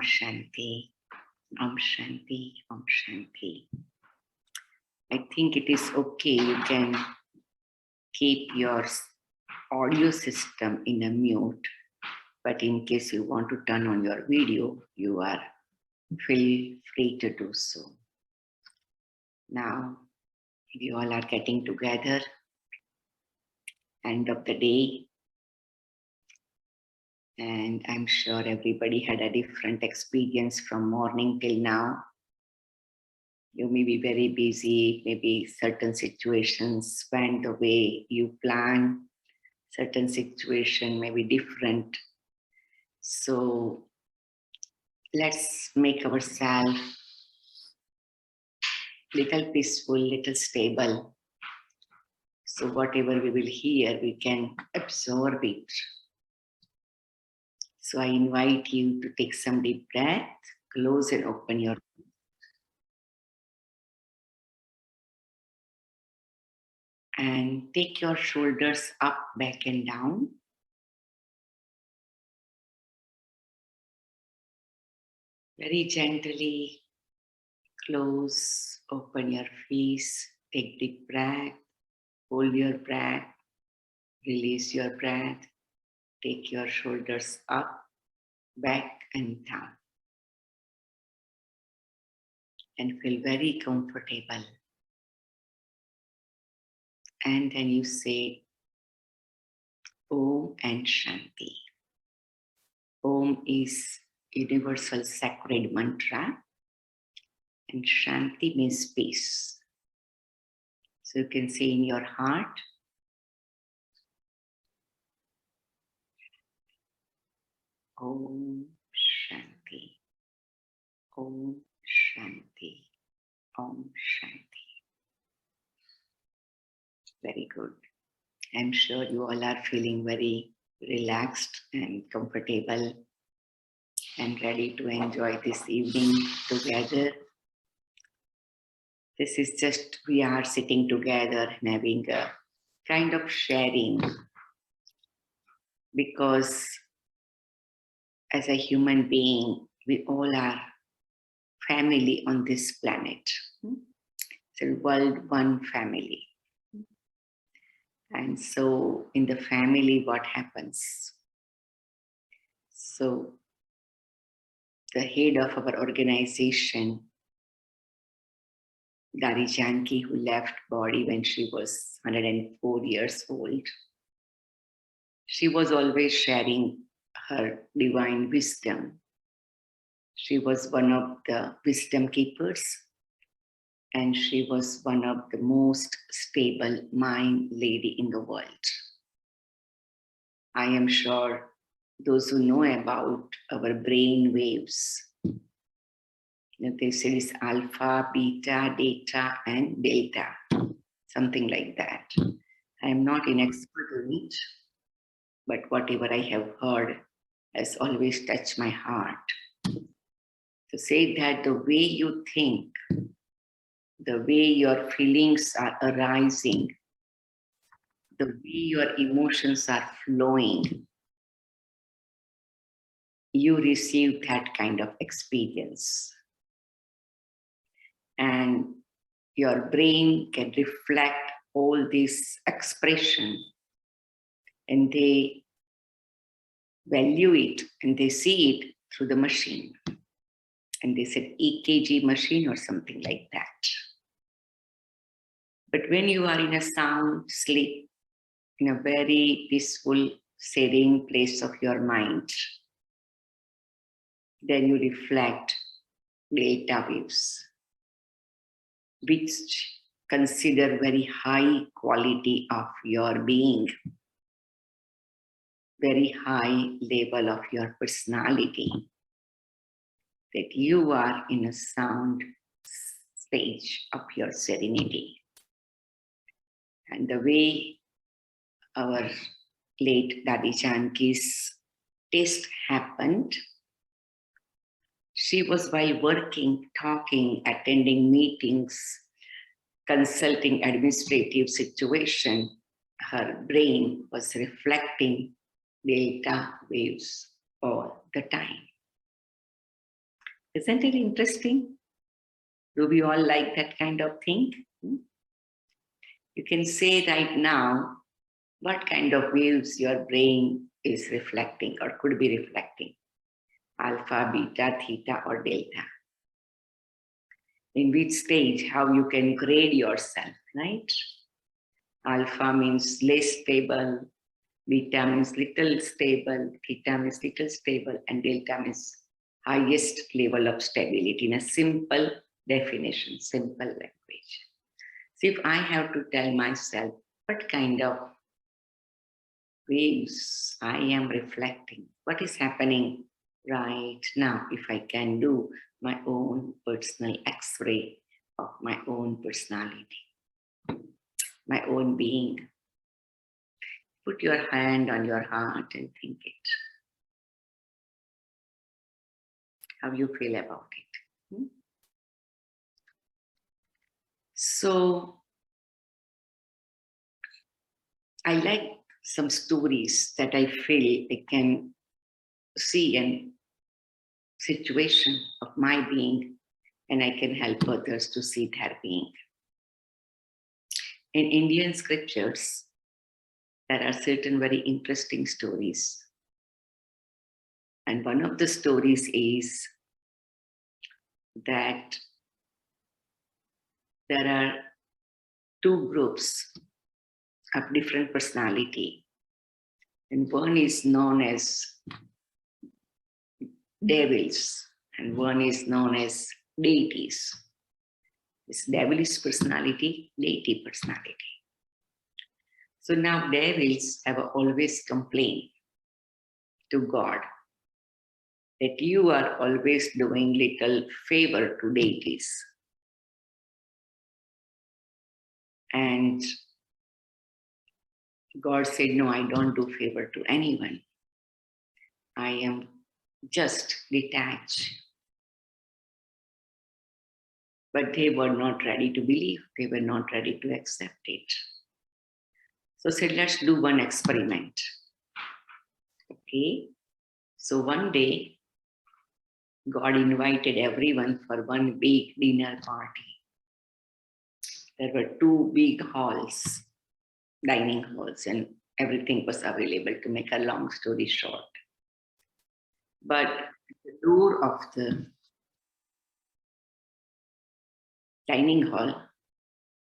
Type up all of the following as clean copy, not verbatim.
Shanti, Om Shanti, Om Shanti. I think it is okay. You can keep your audio system in a mute, but in case you want to turn on your video, you are feel free to do so. Now, we all are getting together, end of the day, and I'm sure everybody had a different experience from morning till now. You may be very busy, maybe certain situations went the way you planned, certain situation may be different. So let's make ourselves little peaceful, little stable. So whatever we will hear, we can absorb it. So I invite you to take some deep breath, close and open your eyes. And take your shoulders up, back and down. Very gently close, open your face, take deep breath, hold your breath, release your breath, take your shoulders up, back and down. And feel very comfortable. And then you say Om and Shanti. Om is universal sacred mantra and Shanti means peace. So you can say in your heart, Om Shanti, Om Shanti, Om Shanti. Very good. I'm sure you all are feeling very relaxed and comfortable and ready to enjoy this evening together. This is just, we are sitting together and having a kind of sharing, because as a human being, we all are family on this planet. It's a world one family. And so in the family, what happens? So the head of our organization, Dari Janki, who left body when she was 104 years old, she was always sharing her divine wisdom. She was one of the wisdom keepers, and she was one of the most stable mind lady in the world. I am sure those who know about our brain waves, they say it's alpha, beta, delta, and delta, something like that. I am not an expert in it, but whatever I have heard has always touched my heart. To say that the way you think, the way your feelings are arising, the way your emotions are flowing, you receive that kind of experience. And your brain can reflect all this expression, and they value it and they see it through the machine. And they said EKG machine or something like that. But when you are in a sound sleep, in a very peaceful, serene place of your mind, then you reflect delta waves, which consider very high quality of your being, very high level of your personality, that you are in a sound stage of your serenity. And the way our late Dadi Janki's test happened, she was while working, talking, attending meetings, consulting administrative situation, her brain was reflecting delta waves all the time. Isn't it interesting? Do we all like that kind of thing? You can say right now what kind of waves your brain is reflecting or could be reflecting. Alpha, beta, theta, or delta. In which stage, how you can grade yourself, right? Alpha means less stable, beta means little stable, theta means little stable, and delta means highest level of stability in a simple definition, simple language. So if I have to tell myself what kind of waves I am reflecting, what is happening right now, if I can do my own personal X-ray of my own personality, my own being. Put your hand on your heart and think it. How you feel about it. So I like some stories that I feel I can see a situation of my being and I can help others to see their being. In Indian scriptures, there are certain very interesting stories. And one of the stories is that there are two groups of different personality. And one is known as devils and one is known as deities. This devilish personality, deity personality. So now devils have always complained to God that you are always doing little favor to deities. And God said, no, I don't do favor to anyone. I am just detached. But they were not ready to believe. They were not ready to accept it. So said, let's do one experiment. Okay. So one day, God invited everyone for one big dinner party. There were two big halls, dining halls, and everything was available, to make a long story short. But at the door of the dining hall,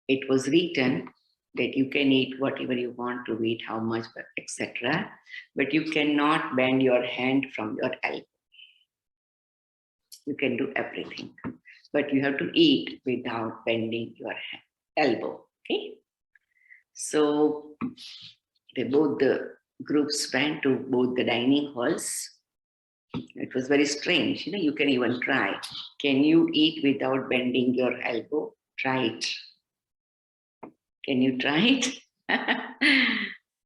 it was written that you can eat whatever you want to eat, how much, etc. But you cannot bend your hand from your elbow. You can do everything, but you have to eat without bending your elbow. Okay. So both the groups went to both the dining halls. It was very strange. You can even try. Can you eat without bending your elbow? Try it. Can you try it?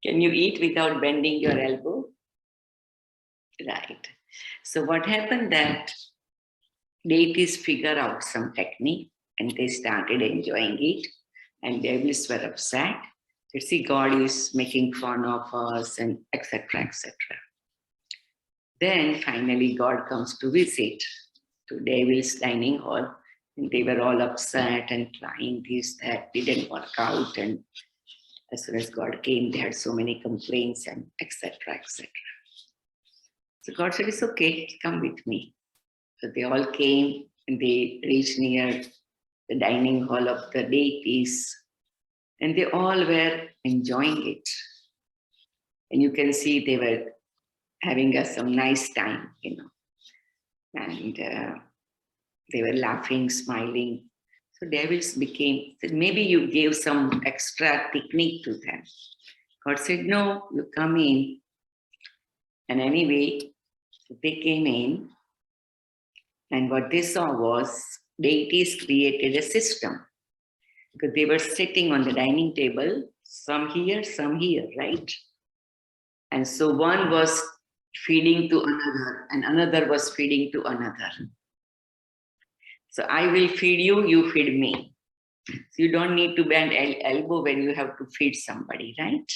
Can you eat without bending your elbow? Right. So what happened that deities figure out some technique and they started enjoying it, and devils were upset. You see, God is making fun of us and etc. etc. Then finally God comes to visit to devil's dining hall, and they were all upset and trying this, that didn't work out. And as soon as God came, they had so many complaints and etc. etc. So God said, it's okay, come with me. So they all came and they reached near the dining hall of the deities, and they all were enjoying it. And you can see they were having some nice time, and they were laughing, smiling. So devils said, maybe you gave some extra technique to them. God said, no, you come in. And anyway, they came in, and what they saw was deities created a system, because they were sitting on the dining table, some here, right? And so one was feeding to another, and another was feeding to another. So I will feed you, you feed me. So you don't need to bend elbow when you have to feed somebody, right?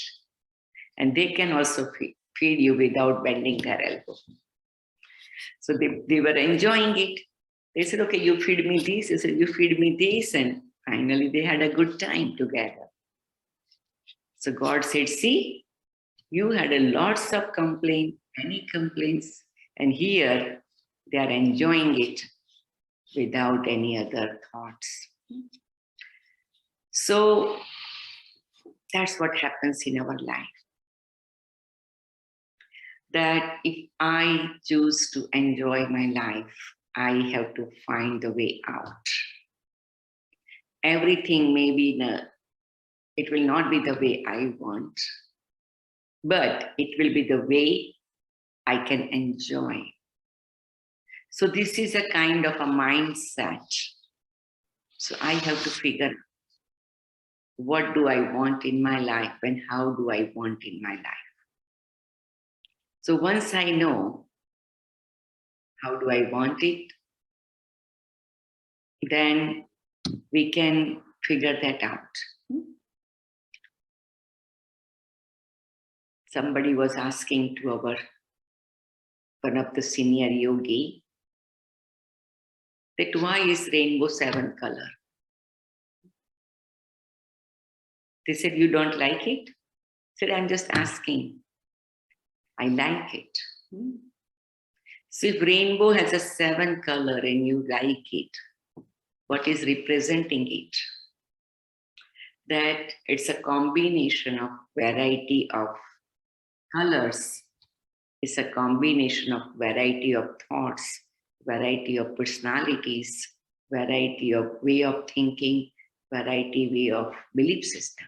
And they can also feed you without bending their elbow. So they were enjoying it. They said, okay, you feed me this. They said, you feed me this. And finally, they had a good time together. So God said, see, you had a lots of complaints, many complaints, and here they are enjoying it without any other thoughts. So that's what happens in our life. That if I choose to enjoy my life, I have to find the way out. Everything may be, it will not be the way I want, but it will be the way I can enjoy. So this is a kind of a mindset. So I have to figure out what do I want in my life and how do I want in my life. So once I know how do I want it, then we can figure that out. Somebody was asking to one of the senior yogi that why is rainbow 7 color? They said, you don't like it? I said, I'm just asking. I like it. So if rainbow has a 7 color and you like it, what is representing it? That it's a combination of variety of colors. It's a combination of variety of thoughts, variety of personalities, variety of way of thinking, variety way of belief system.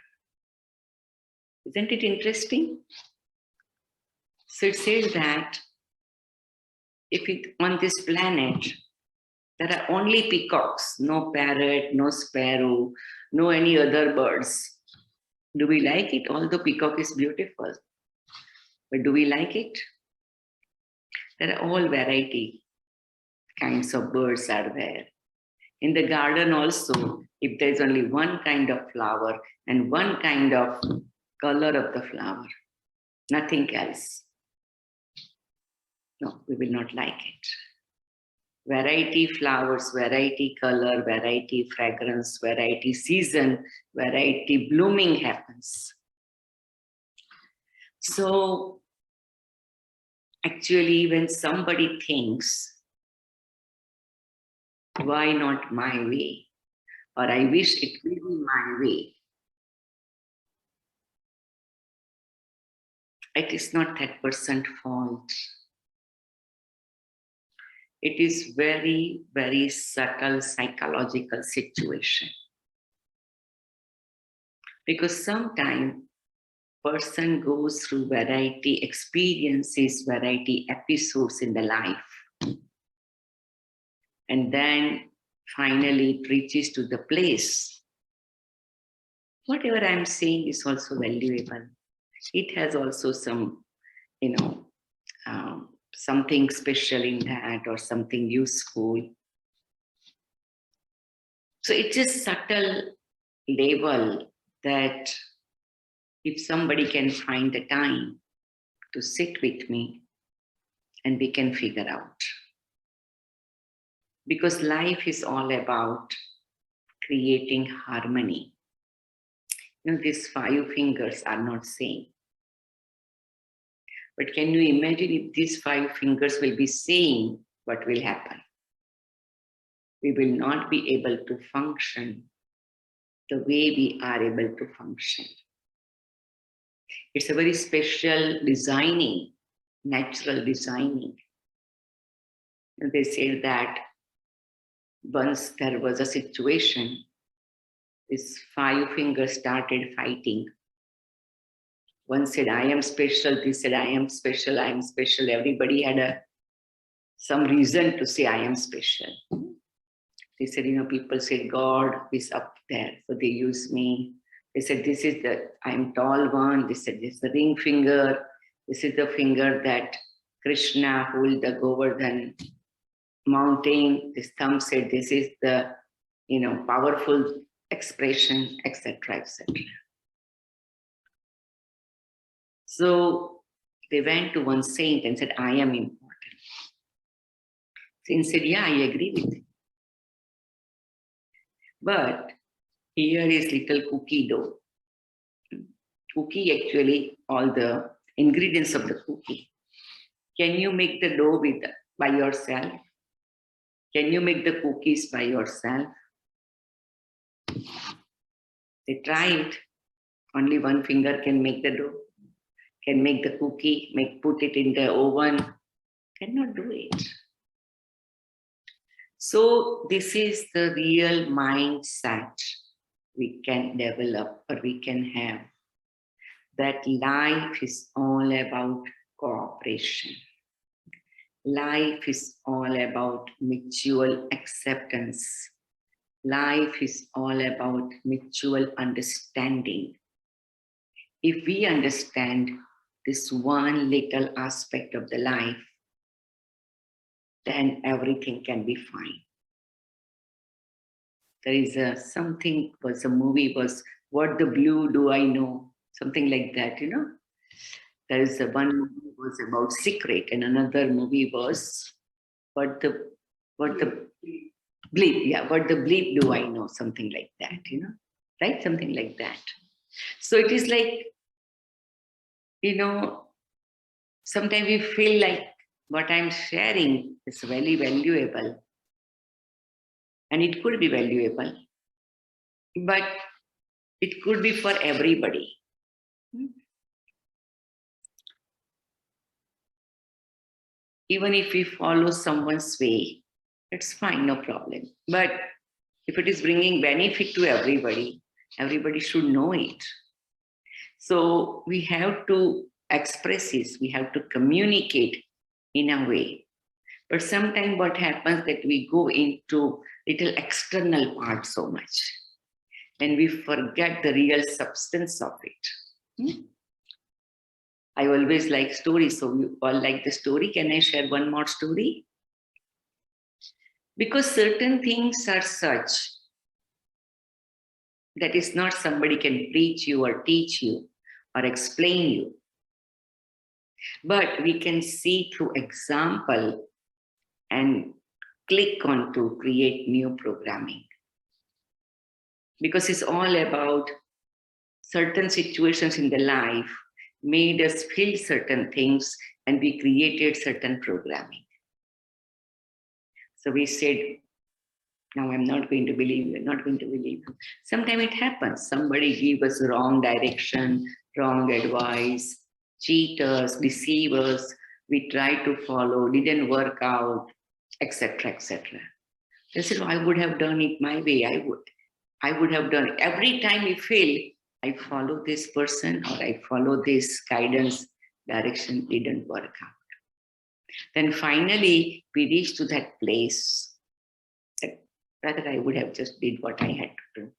Isn't it interesting? So it says that on this planet, there are only peacocks, no parrot, no sparrow, no any other birds. Do we like it? Although peacock is beautiful, but do we like it? There are all variety kinds of birds are there. In the garden also, if there's only one kind of flower and one kind of color of the flower, nothing else, no, we will not like it. Variety flowers, variety color, variety fragrance, variety season, variety blooming happens. So actually, when somebody thinks, why not my way? Or I wish it will be my way. It is not that person's fault. It is very, very subtle psychological situation. Because sometimes person goes through variety experiences, variety episodes in the life. And then finally it reaches to the place. Whatever I'm saying is also valuable. It has also some, something special in that or something useful. So it's a subtle level that if somebody can find the time to sit with me and we can figure out. Because life is all about creating harmony. These 5 fingers are not same. But can you imagine if these 5 fingers will be same, what will happen? We will not be able to function the way we are able to function. It's a very special designing, natural designing. And they say that once there was a situation, these 5 fingers started fighting. One said, I am special. This said, I am special. I am special. Everybody had some reason to say, I am special. They said, people said, God is up there. So they use me. They said, this is I am tall one. They said, this is the ring finger. This is the finger that Krishna hold the Govardhan mountain. This thumb said, this is the, powerful expression, etc., etc. So they went to one saint and said, I am important. Saint said, yeah, I agree with you. But here is little cookie dough. Cookie, actually, all the ingredients of the cookie. Can you make the dough by yourself? Can you make the cookies by yourself? They tried. Only one finger can make the dough, can make the cookie, put it in the oven. Cannot do it. So this is the real mindset we can develop or we can have. That life is all about cooperation. Life is all about mutual acceptance. Life is all about mutual understanding. If we understand this one little aspect of the life, then everything can be fine. There is a movie was What the Blue Do I Know? Something like that, you know. There is one movie was about secret, and another movie was what the bleep, yeah, what the bleep do I know? Something like that, you know, right? Something like that. So it is like, you know, sometimes we feel like what I'm sharing is very valuable. And it could be valuable, but it could be for everybody. Even if we follow someone's way, it's fine, no problem. But if it is bringing benefit to everybody, everybody should know it. So we have to express this, we have to communicate in a way. But sometimes what happens that we go into little external part so much and we forget the real substance of it. I always like stories, so you all like the story. Can I share one more story? Because certain things are such that is not somebody can preach you or teach you or explain you. But we can see through example and click on to create new programming. Because it's all about certain situations in the life made us feel certain things and we created certain programming. So we said, now I'm not going to believe you, not going to believe you. Sometimes it happens. Somebody gave us wrong direction, wrong advice, cheaters, deceivers. We tried to follow, didn't work out, etc., etc. They said, oh, I would have done it my way. I would have done it. Every time we fail, I follow this person or I follow this guidance, direction, didn't work out. Then finally, we reached to that place that rather I would have just did what I had to do.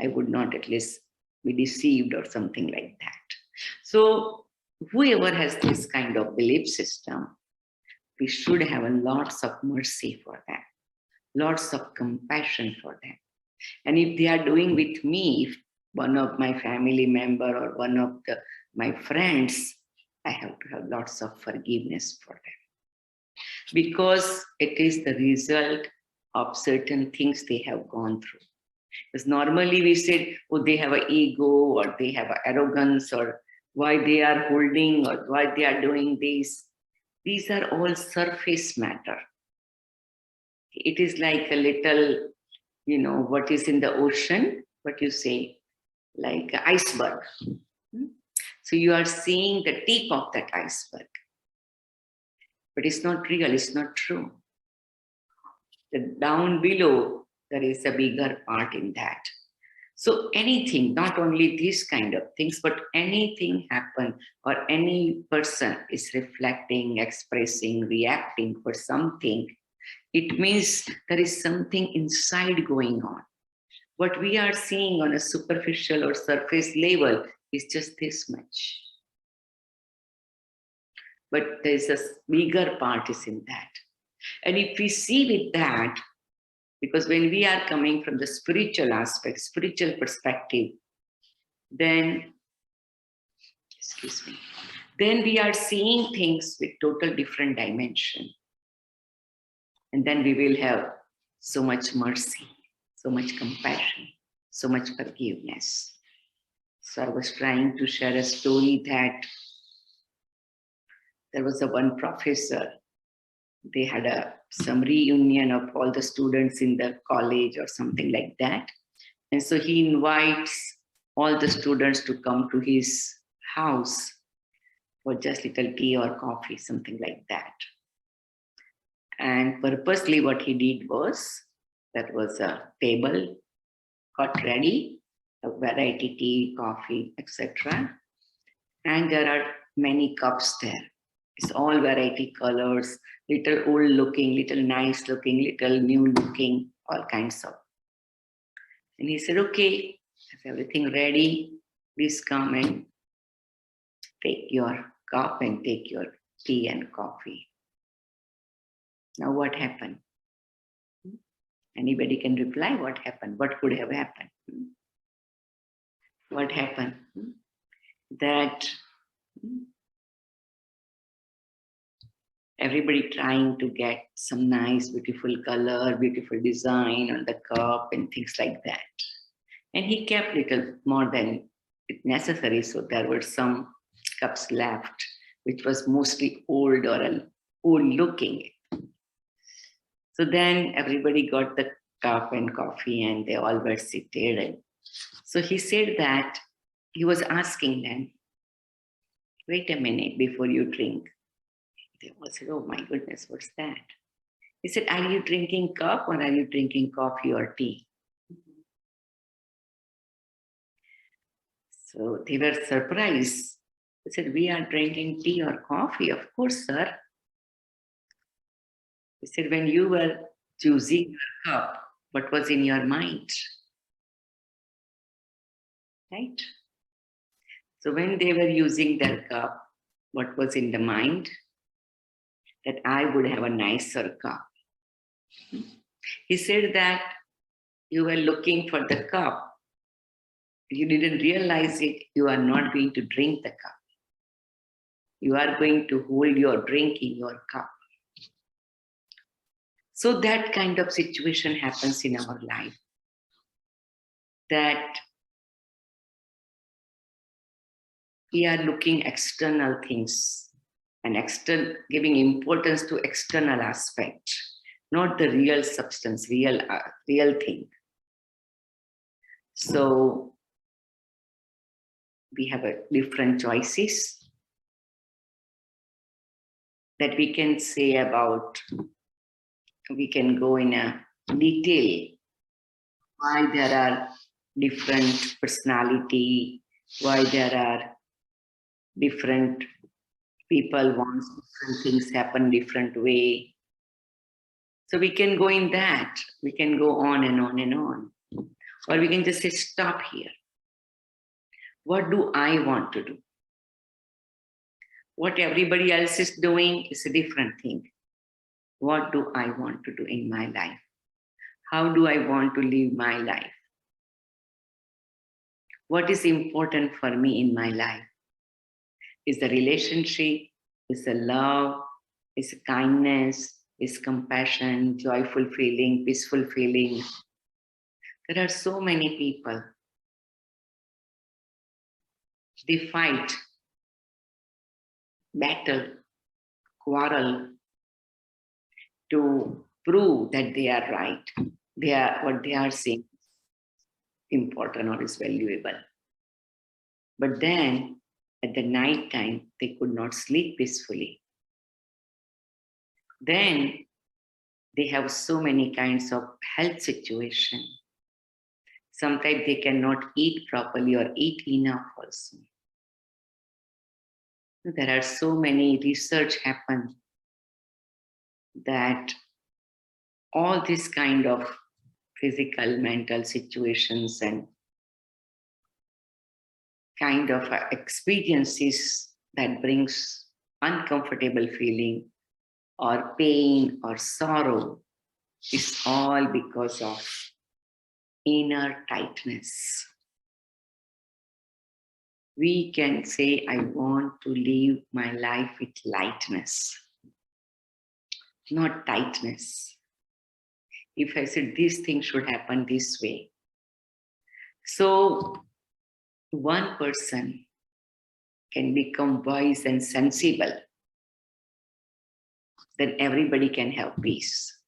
I would not at least be deceived or something like that. So whoever has this kind of belief system, we should have lots of mercy for them, lots of compassion for them. And if they are doing with me, if one of my family member or one of my friends, I have to have lots of forgiveness for them. Because it is the result of certain things they have gone through. Because normally we said, oh, they have an ego or they have an arrogance or why they are holding or why they are doing this. These are all surface matter. It is like a little, you know, what is in the ocean, what you say, like an iceberg. So you are seeing the tip of that iceberg. But it's not real, it's not true. The down below, there is a bigger part in that. So anything, not only these kind of things, but anything happen or any person is reflecting, expressing, reacting for something, it means there is something inside going on. What we are seeing on a superficial or surface level is just this much. But there's a bigger part is in that. And if we see with that, because when we are coming from the spiritual aspect, spiritual perspective, then, excuse me, then we are seeing things with total different dimension. And then we will have so much mercy, so much compassion, so much forgiveness. So I was trying to share a story that there was a one professor. They had some reunion of all the students in the college or something like that. And so he invites all the students to come to his house for just little tea or coffee, something like that. And purposely what he did was, that was a table got ready, a variety tea, coffee, etc. And there are many cups there. It's all variety colors, little old looking, little nice looking, little new looking, all kinds of. And he said, okay, is everything ready? Please come and take your cup and take your tea and coffee. Now what happened? Anybody can reply what happened? What could have happened? What happened? That everybody trying to get some nice, beautiful color, beautiful design on the cup and things like that. And he kept little more than necessary. So there were some cups left, which was mostly old or old looking. So then everybody got the cup and coffee and they all were seated. And so he said that he was asking them, wait a minute before you drink. They all said, oh my goodness, what's that? He said, are you drinking cup or are you drinking coffee or tea? So they were surprised. They said, we are drinking tea or coffee. Of course, sir. He said, when you were choosing your cup, what was in your mind? Right? So when they were using their cup, what was in the mind? That I would have a nicer cup. He said that you were looking for the cup. You didn't realize it. You are not going to drink the cup. You are going to hold your drink in your cup. So that kind of situation happens in our life. That we are looking external things and giving importance to external aspect, not the real substance, real thing. So we have different choices that we can say about. We can go in a detail why there are different personality, why there are different people want different things happen different way. So we can go in that. We can go on and on and on. Or we can just say, stop here. What do I want to do? What everybody else is doing is a different thing. What do I want to do in my life? How do I want to live my life? What is important for me in my life? Is the relationship, is the love, is kindness, is compassion, joyful feeling, peaceful feeling. There are so many people. They fight, battle, quarrel to prove that they are right. What they are saying important or is valuable. But then at the night time, they could not sleep peacefully. Then they have so many kinds of health situation. Sometimes they cannot eat properly or eat enough also. There are so many research happen that all this kind of physical, mental situations and kind of experiences that brings uncomfortable feeling or pain or sorrow is all because of inner tightness. We can say, I want to live my life with lightness, not tightness. If I said this thing should happen this way. So one person can become wise and sensible, then everybody can have peace.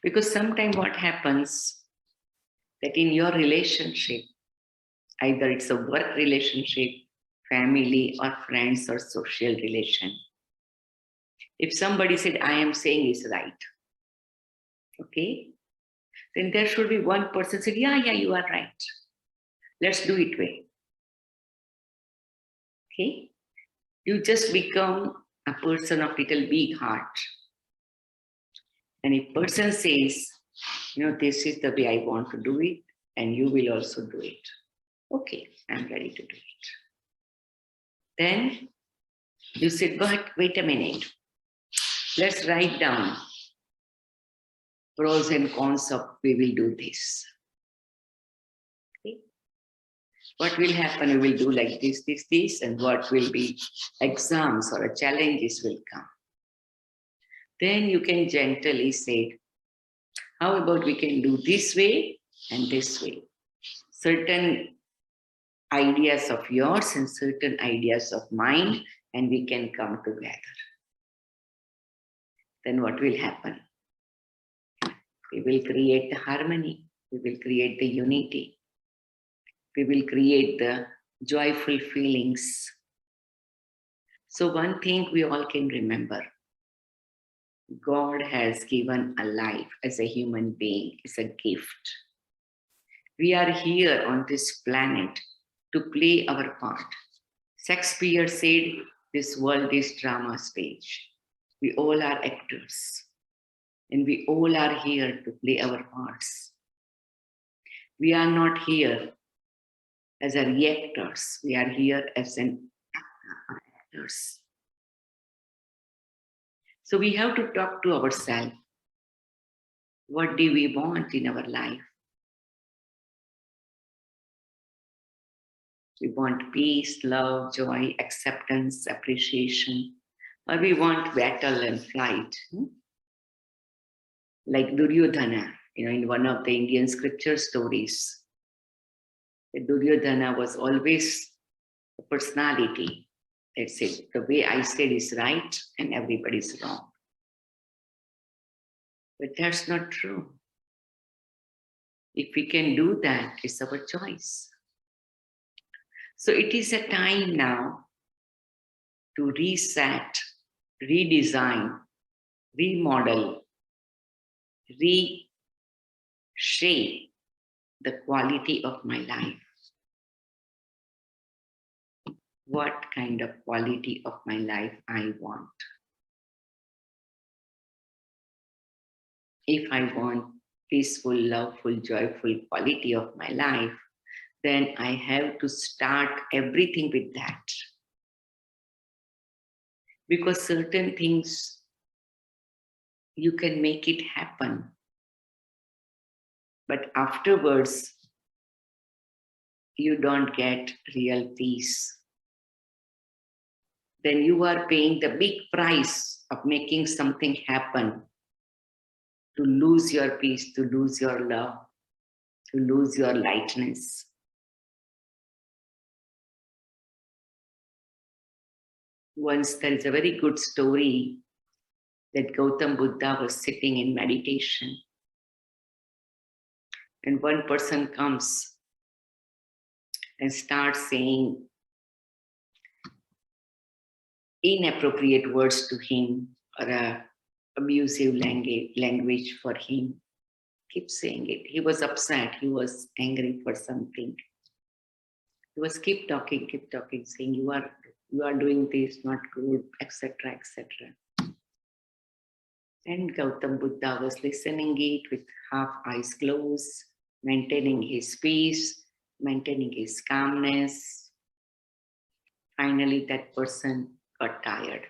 Because sometimes what happens that in your relationship, either it's a work relationship, family or friends or social relation, if somebody said, I am saying is right, okay, then there should be one person said, yeah, you are right. Let's do it way. Okay? You just become a person of little big heart. And if person says, this is the way I want to do it, and you will also do it. Okay, I'm ready to do it. Then you said, but wait a minute. Let's write down pros and cons of we will do this. Okay? What will happen? We will do like this, and what will be exams or challenges will come. Then you can gently say, how about we can do this way and this way? Certain ideas of yours and certain ideas of mine, and we can come together. Then what will happen? We will create the harmony. We will create the unity. We will create the joyful feelings. So one thing we all can remember, God has given a life as a human being, is a gift. We are here on this planet to play our part. Shakespeare said, this world is drama stage. We all are actors. And we all are here to play our parts. We are not here as a reactors. We are here as an actors. So we have to talk to ourselves. What do we want in our life? We want peace, love, joy, acceptance, appreciation, or we want battle and flight. Like Duryodhana, in one of the Indian scripture stories, Duryodhana was always a personality that said, the way I said is right and everybody's wrong. But that's not true. If we can do that, it's our choice. So it is a time now to reset, redesign, remodel, reshape the quality of my life. What kind of quality of my life I want? If I want peaceful, loveful, joyful quality of my life, then I have to start everything with that. Because certain things, you can make it happen. But afterwards, you don't get real peace. Then you are paying the big price of making something happen, to lose your peace, to lose your love, to lose your lightness. Once there is a very good story that Gautam Buddha was sitting in meditation, and one person comes and starts saying inappropriate words to him, or abusive language for him. Keep saying it. He was upset. He was angry for something. He was keep talking, saying you are doing this, not good, etc., etc. And Gautam Buddha was listening it with half eyes closed, maintaining his peace, maintaining his calmness. Finally, that person got tired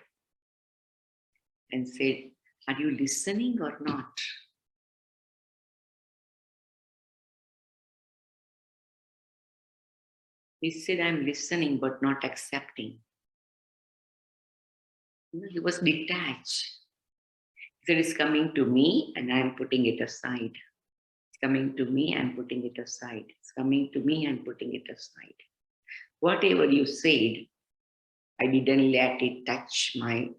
and said, are you listening or not? He said, I'm listening but not accepting. He was detached. It is coming to me and I'm putting it aside. It's coming to me, I'm putting it aside. It's coming to me, I'm putting it aside. Whatever you said, I didn't let it touch my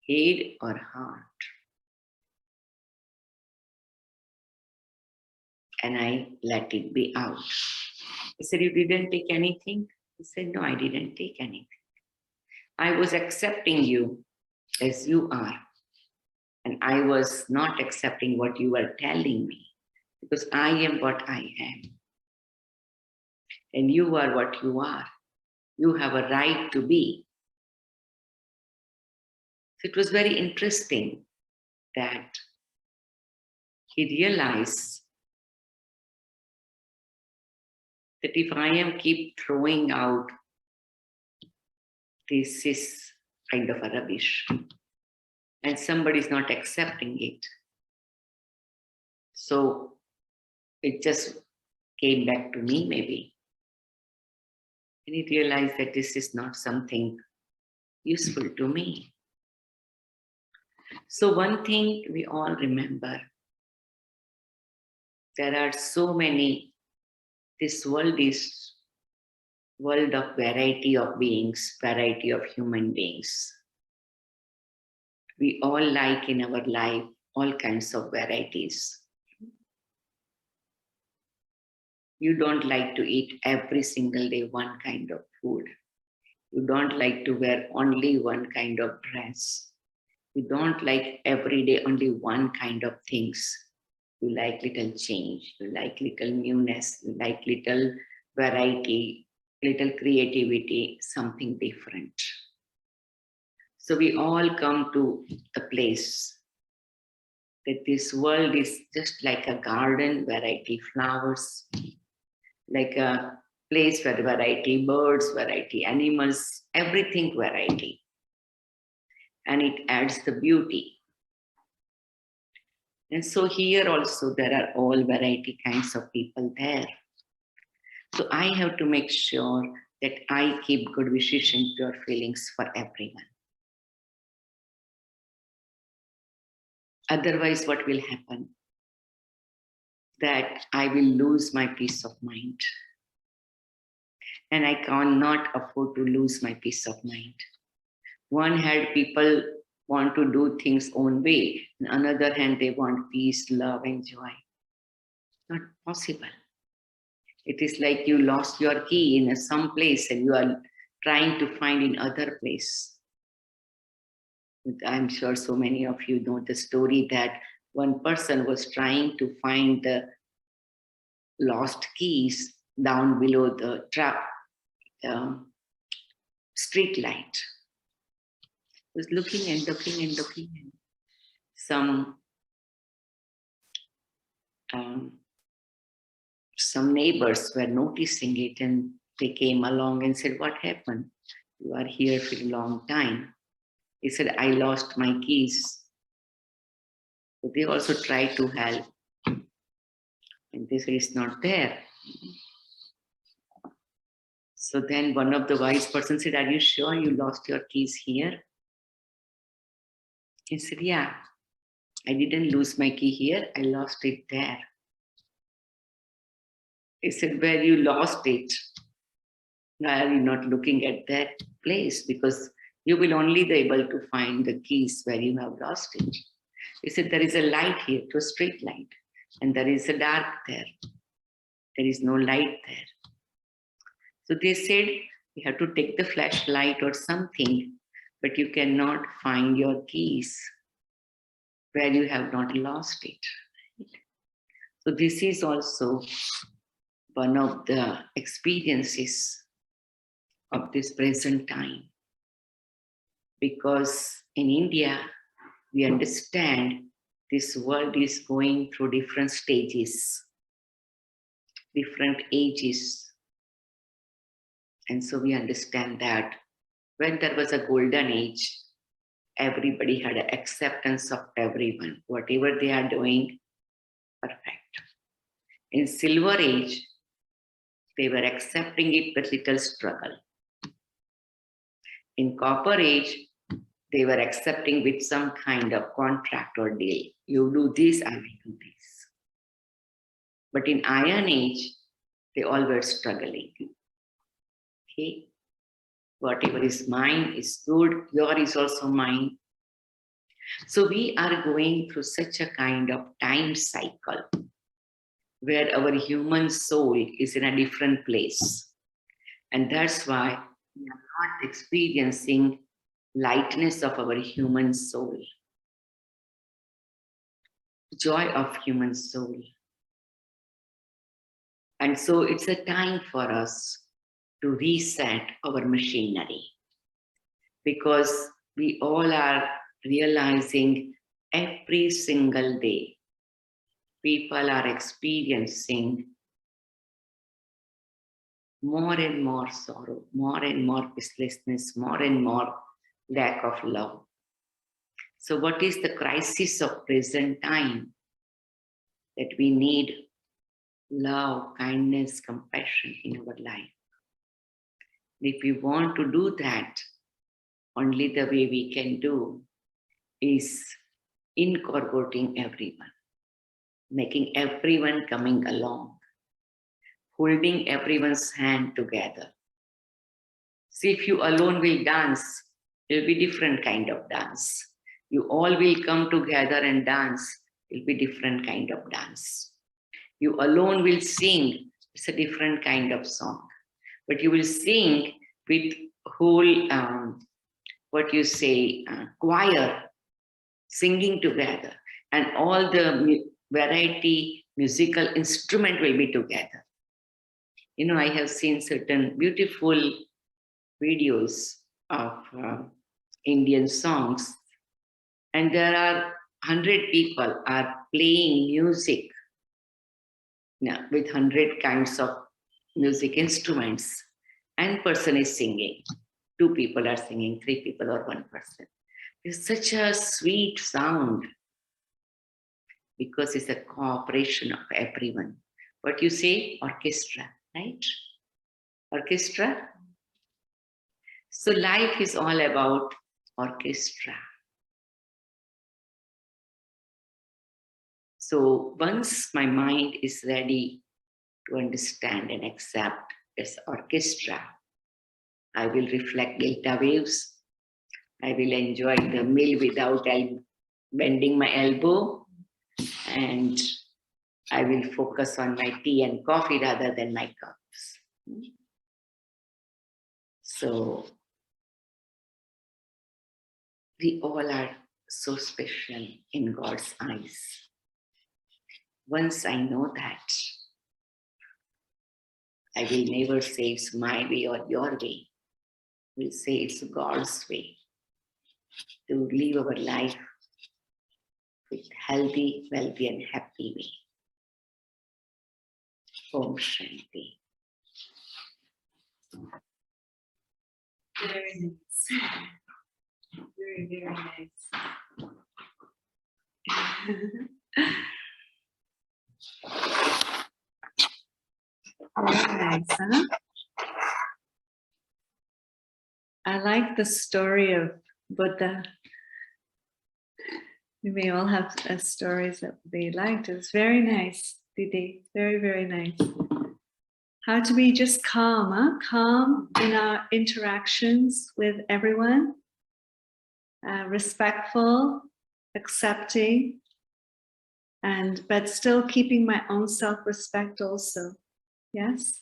head or heart. And I let it be out. He said, you didn't take anything? He said, no, I didn't take anything. I was accepting you as you are. And I was not accepting what you were telling me because I am what I am. And you are what you are. You have a right to be. So it was very interesting that he realized that if I am keep throwing out this is kind of a rubbish and somebody is not accepting it, so it just came back to me maybe. And he realized that this is not something useful to me. So one thing we all remember, there are so many, this world is world of variety of beings, variety of human beings. We all like in our life all kinds of varieties. You don't like to eat every single day one kind of food. You don't like to wear only one kind of dress. You don't like every day only one kind of things. You like little change, you like little newness, you like little variety, little creativity, something different. So we all come to a place that this world is just like a garden, variety flowers, like a place where variety birds, variety animals, everything variety. And it adds the beauty. And so here also there are all variety kinds of people there. So I have to make sure that I keep good wishes and pure feelings for everyone. Otherwise, what will happen? That I will lose my peace of mind. And I cannot afford to lose my peace of mind. One hand, people want to do things own way. On the other hand, they want peace, love, and joy. Not possible. It is like you lost your key in some place and you are trying to find in other place. I'm sure so many of you know the story that one person was trying to find the lost keys down below the street light. Was looking and looking and looking. And some neighbors were noticing it and they came along and said, what happened? You are here for a long time. He said, I lost my keys. So they also tried to help. And they said, it's not there. So then one of the wise persons said, are you sure you lost your keys here? He said, yeah, I didn't lose my key here. I lost it there. He said, where you lost it? Why are you not looking at that place? Because you will only be able to find the keys where you have lost it. He said, there is a light here, to a street light, and there is a dark there. There is no light there. So they said, you have to take the flashlight or something, but you cannot find your keys where you have not lost it. So this is also one of the experiences of this present time. Because in India, we understand this world is going through different stages, different ages. And so we understand that when there was a golden age, everybody had an acceptance of everyone. Whatever they are doing, perfect. In silver age, they were accepting it with little struggle. In copper age, they were accepting with some kind of contract or deal. You do this, I will do this. But in Iron Age, they all were struggling. Okay? Whatever is mine is good, yours is also mine. So we are going through such a kind of time cycle where our human soul is in a different place. And that's why we are not experiencing lightness of our human soul, joy of human soul. And so it's a time for us to reset our machinery, because we all are realizing every single day people are experiencing more and more sorrow, more and more listlessness, more and more lack of love. So what is the crisis of present time? That we need love, kindness, compassion in our life. If we want to do that, only the way we can do is incorporating everyone, making everyone coming along, holding everyone's hand together. See, if you alone will dance, it will be different kind of dance. You all will come together and dance, it will be different kind of dance. You alone will sing, it's a different kind of song. But you will sing with whole, choir, singing together. And all the variety musical instrument will be together. You know, I have seen certain beautiful videos of Indian songs, and there are 100 people are playing music with 100 kinds of music instruments, and person is singing. 2 people are singing, 3 people or 1 person. It's such a sweet sound because it's a cooperation of everyone. What you say? Orchestra, right? Orchestra. So life is all about orchestra. So once my mind is ready to understand and accept this orchestra, I will reflect delta waves. I will enjoy the meal without bending my elbow, and I will focus on my tea and coffee rather than my cups. So we all are so special in God's eyes. Once I know that, I will never say it's my way or your way. We'll say it's God's way to live our life with healthy, wealthy, and happy way. Om Shanti. Very nice. Very, very nice. Very nice, huh? I like the story of Buddha. We may all have stories that they liked. It was very nice, Didi. Very, very nice. How to be just calm, huh? Calm in our interactions with everyone. Respectful, accepting, but still keeping my own self-respect also. Yes?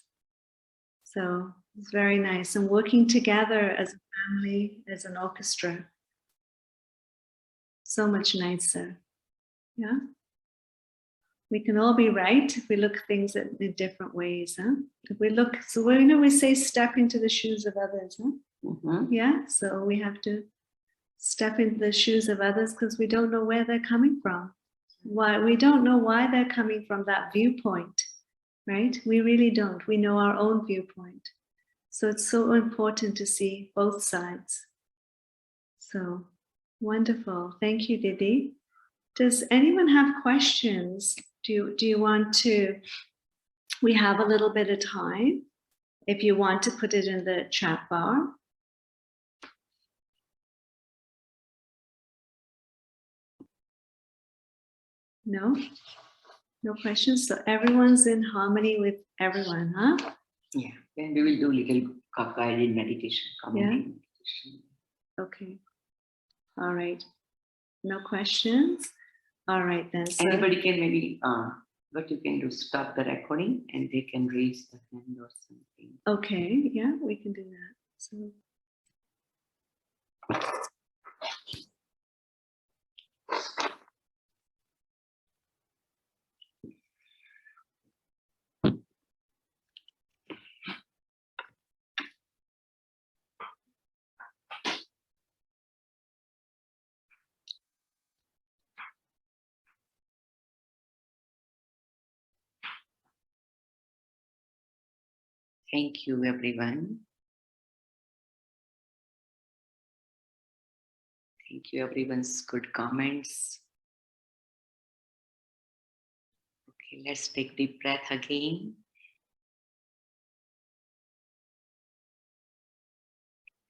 So it's very nice. And working together as a family, as an orchestra. So much nicer. Yeah? We can all be right if we look at things in different ways. Huh? If we look, so we say step into the shoes of others. Huh? Mm-hmm. Yeah, so we have to step into the shoes of others because we don't know where they're coming from. Why we don't know why they're coming from that viewpoint, right? We really don't. We know our own viewpoint. So it's so important to see both sides. So wonderful. Thank you, Didi. Does anyone have questions? Do you want to? We have a little bit of time. If you want to put it in the chat bar. No? No questions? So everyone's in harmony with everyone, huh? Yeah. Then we will do little guided meditation, community meditation. Okay. All right. No questions? All right then. So, Anybody can maybe, what you can do, stop the recording and they can raise the hand or something. okay, yeah, we can do that. So, Thank you, everyone. Thank you, everyone's good comments. Okay, let's take deep breath again.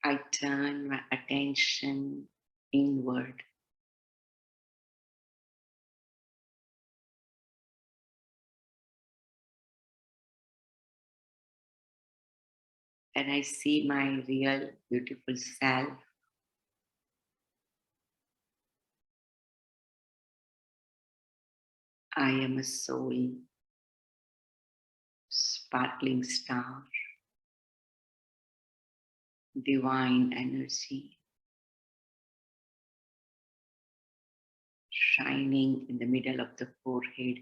I turn my attention inward. And I see my real beautiful self. I am a soul, sparkling star, divine energy, shining in the middle of the forehead.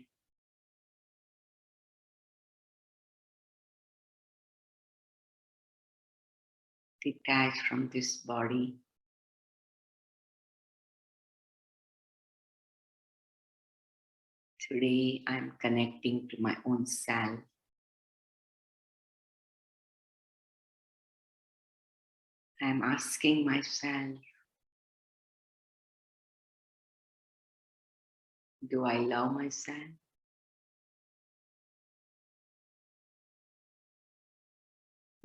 Detached from this body. Today, I'm connecting to my own self. I'm asking myself, do I love myself?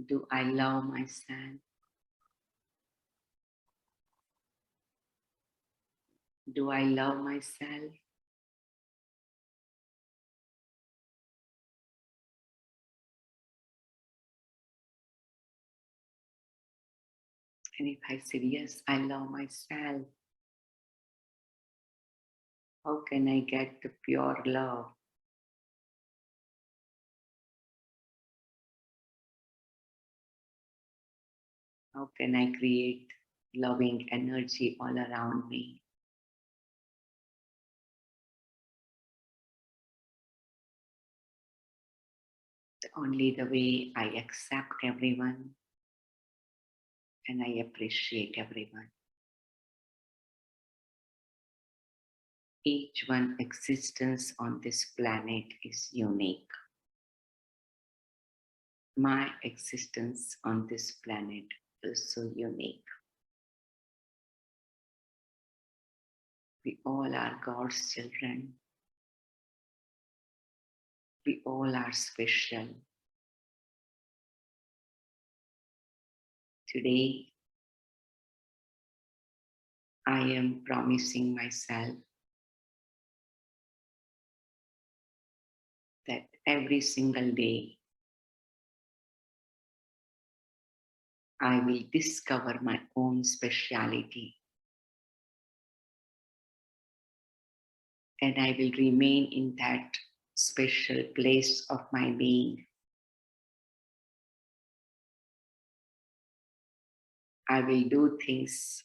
Do I love myself? Do I love myself? And if I say, yes, I love myself, how can I get the pure love? How can I create loving energy all around me? Only the way I accept everyone and I appreciate everyone. Each one existence on this planet is unique. My existence on this planet is so unique. We all are God's children. We all are special. Today, I am promising myself that every single day, I will discover my own speciality and I will remain in that special place of my being. I will do things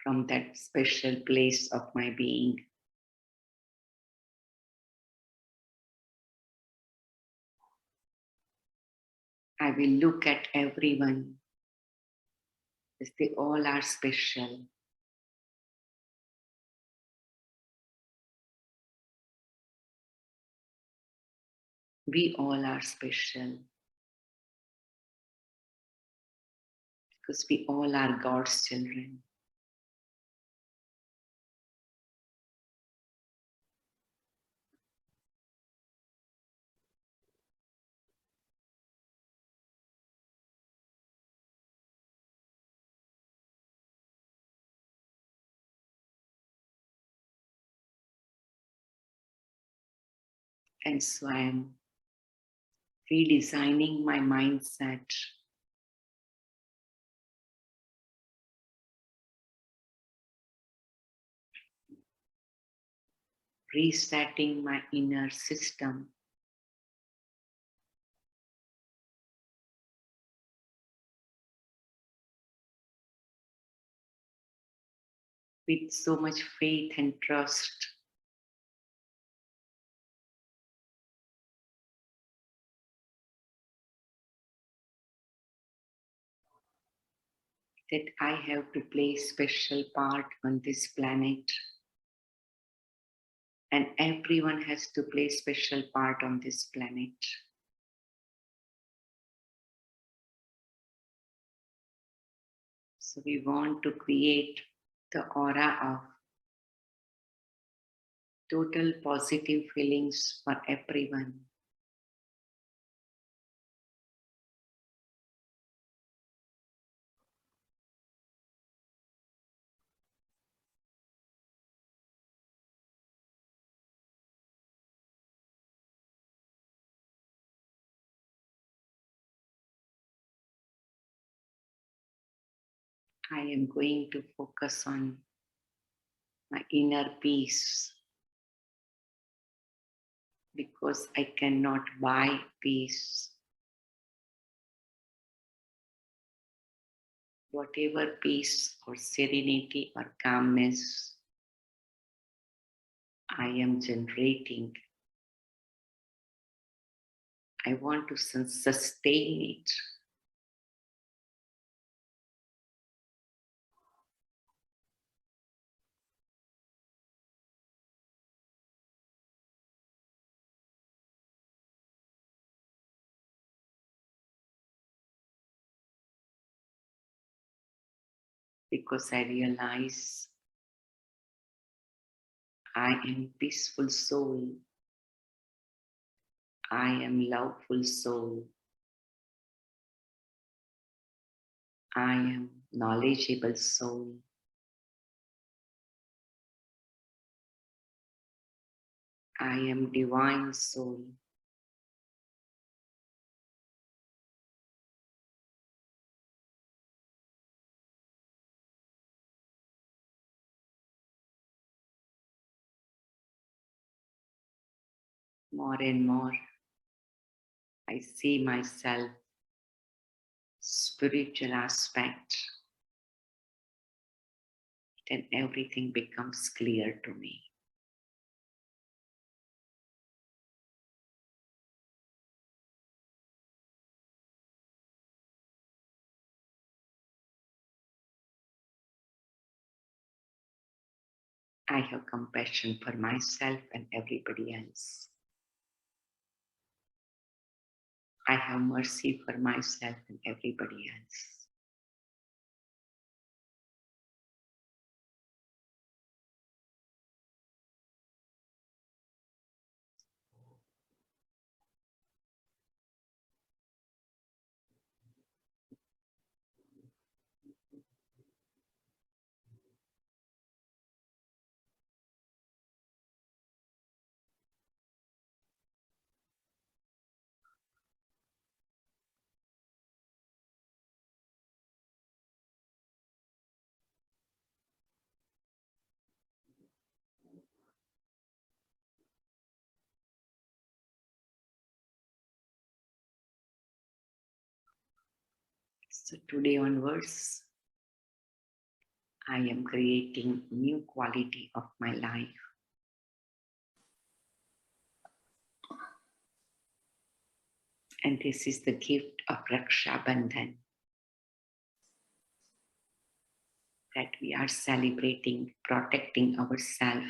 from that special place of my being. I will look at everyone as they all are special. We all are special because we all are God's children. And so I am redesigning my mindset, resetting my inner system, with so much faith and trust that I have to play a special part on this planet, and everyone has to play a special part on this planet. So we want to create the aura of total positive feelings for everyone. I am going to focus on my inner peace, because I cannot buy peace. Whatever peace or serenity or calmness I am generating, I want to sustain it. Because I realize I am peaceful soul. I am loveful soul. I am knowledgeable soul. I am divine soul. More and more, I see myself spiritual aspect, then everything becomes clear to me. I have compassion for myself and everybody else. I have mercy for myself and everybody else. So today onwards, I am creating new quality of my life. And this is the gift of Raksha Bandhan, that we are celebrating, protecting ourselves